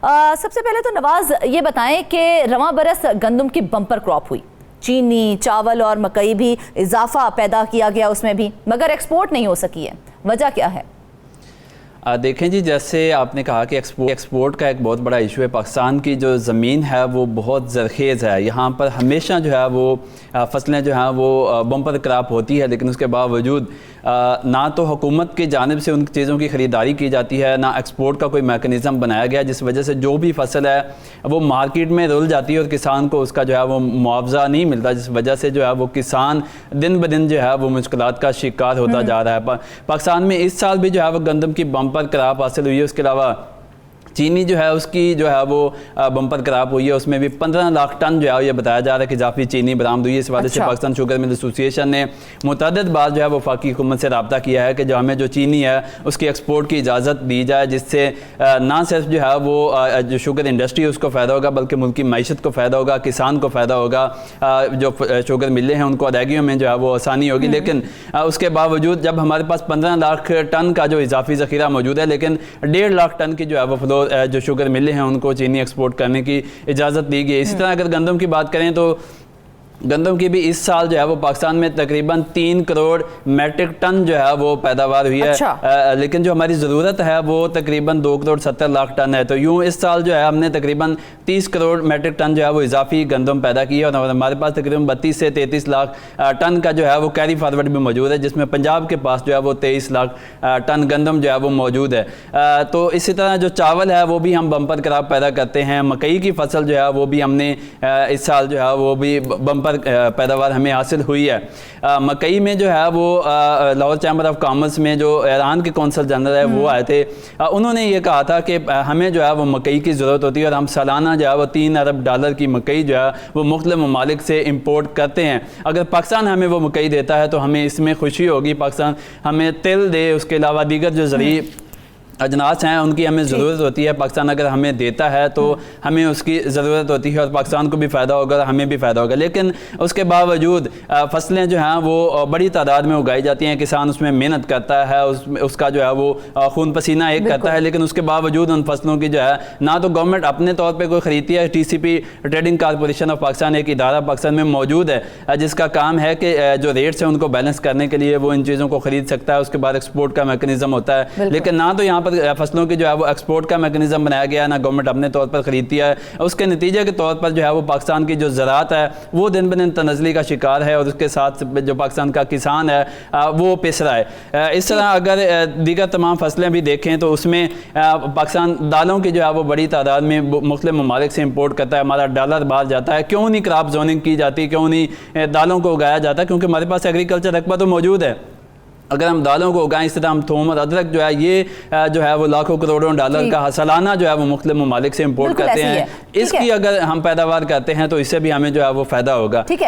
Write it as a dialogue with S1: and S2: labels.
S1: सबसे पहले तो नवाज ये बताएं कि रवां बरस गंदम की बम्पर क्रॉप हुई, चीनी, चावल और मकई भी इजाफा पैदा किया गया उसमें भी, मगर एक्सपोर्ट नहीं हो सकी है, वजह क्या है?
S2: देखें जी, जैसे आपने कहा कि एक्सपोर्ट का एक बहुत बड़ा इशू है। पाकिस्तान की जो ज़मीन है वो बहुत ज़रखेज़ है, यहाँ पर हमेशा जो है वो फसलें जो हैं वो बम्पर क्रॉप होती है, लेकिन उसके बावजूद ना तो हुकूमत की जानिब से उन चीज़ों की ख़रीदारी की जाती है, ना एक्सपोर्ट का कोई मैकेनिज़्म बनाया गया, जिस वजह से जो भी फसल है वो मार्केट में रुल जाती है और किसान को उसका जो है वो मुआवजा नहीं मिलता, जिस वजह से जो है वो किसान दिन ब दिन जो है वो मुश्किलात का शिकार होता जा रहा है। पाकिस्तान में इस साल भी जो है वो गंदम की बम्पर क्रॉप हासिल हुई है। उसके अलावा चीनी जो है उसकी जो है वो बम्पर क्रॉप हुई है, उसमें भी 15 लाख टन जो है ये बताया जा रहा है कि इजाफी चीनी बरामद हुई है। इस वाले से पाकिस्तान शुगर मिल एसोसिएशन ने मुतअद्दिद बार जो है वो वफाकी हुकूमत से रब्ता किया है कि जो हमें जो चीनी है उसकी एक्सपोर्ट की इजाज़त दी जाए, जिससे ना सिर्फ जो है वो जो शुगर इंडस्ट्री है उसको फ़ायदा होगा, बल्कि मुल्क की मईशत को फ़ायदा होगा, किसान को फ़ायदा होगा, जो शुगर मिलें हैं उनको अदायगियों में जो है वो आसानी होगी। लेकिन उसके बावजूद जब हमारे पास 15 लाख टन का जो इजाफी ज़ख़ीरा मौजूद है, लेकिन 1.5 लाख टन की जो है वो फ्लो जो शुगर मिले हैं उनको चीनी एक्सपोर्ट करने की इजाज़त दी गई है। इसी तरह अगर गंदम की बात करें तो गंदम की भी इस साल जो है वो पाकिस्तान में तकरीबन 3 करोड़ मैट्रिक टन जो है वो पैदावार हुई है। लेकिन जो हमारी ज़रूरत है वो तकरीबन 2 करोड़ 70 लाख टन है। तो यूँ इस साल जो है हमने तकरीबन 30 करोड़ मैट्रिक टन जो है वो इजाफी गंदम पैदा की है और हमारे पास तकरीबन 32 से 33 लाख टन का जो है वो कैरी फारवर्ड भी मौजूद है, जिसमें पंजाब के पास जो है वो 23 लाख टन गंदम जो है वो मौजूद है। तो इसी तरह जो चावल है वो भी हम बम्पर क्रॉप पैदा करते हैं। मकई की फसल जो है वो भी हमने इस साल जो है वो भी बम्पर पैदावार हमें हासिल हुई है। मकई में जो है वो लाहौर चैम्बर ऑफ कॉमर्स में जो ईरान के कौंसल जनरल है वो आए थे, उन्होंने ये कहा था कि हमें जो है वो मकई की ज़रूरत होती है और हम सालाना जो है वो $3 अरब की मकई जो है वो मुख्तलिफ ममालिक से इम्पोर्ट करते हैं। अगर पाकिस्तान हमें वो मकई देता है तो हमें इसमें खुशी होगी, पाकिस्तान हमें तिल दे, उसके अलावा दीगर जो ज़रूरी अजनास हैं उनकी हमें ज़रूरत होती है। पाकिस्तान अगर हमें देता है तो हमें उसकी ज़रूरत होती है और पाकिस्तान को भी फ़ायदा होगा और हमें भी फ़ायदा होगा। लेकिन उसके बावजूद फसलें जो हैं वो बड़ी तादाद में उगाई जाती हैं, किसान उसमें मेहनत करता है, उसका जो है वो खून पसीना एक करता है, लेकिन उसके बावजूद उन फसलों की जो है ना तो गवर्नमेंट अपने तौर पर कोई ख़रीदती है। TCP trading corporation of Pakistan एक इदारा पाकिस्तान में मौजूद है जिसका काम है कि जो रेट्स हैं उनको बैलेंस करने के लिए वो इन चीज़ों को ख़रीद सकता है। उसके बाद एक्सपोर्ट का मैकेनिज़्म होता है, लेकिन ना तो यहाँ पर फसलों की जो है वो एक्सपोर्ट का मैकेनिज्म बनाया गया है, ना गवर्नमेंट अपने तौर पर खरीदती है। उसके नतीजे के तौर पर जो है वो पाकिस्तान की जो ज़राअत है वो दिन ब दिन तनज़ली का शिकार है और उसके साथ जो पाकिस्तान का किसान है वो पिस रहा है। इस तरह अगर दीगर तमाम फसलें भी देखें तो उसमें पाकिस्तान दालों की जो है वो बड़ी तादाद में मुख्तलिफ ममालिक से इम्पोर्ट करता है। हमारा डॉलर बाहर जाता है। क्यों नहीं क्रॉप जोनिंग की जाती, क्यों नहीं दालों को उगाया जाता? क्योंकि हमारे पास एग्रीकल्चर रकबा तो मौजूद है। अगर हम दालों को उगाएं, इस तरह हम थोम और अदरक जो है ये जो है वो लाखों करोड़ों डॉलर का सालाना जो है वो मुख्तलिफ ममालिक से इम्पोर्ट करते हैं। इसकी अगर हम पैदावार करते हैं तो इससे भी हमें जो है वो फ़ायदा होगा।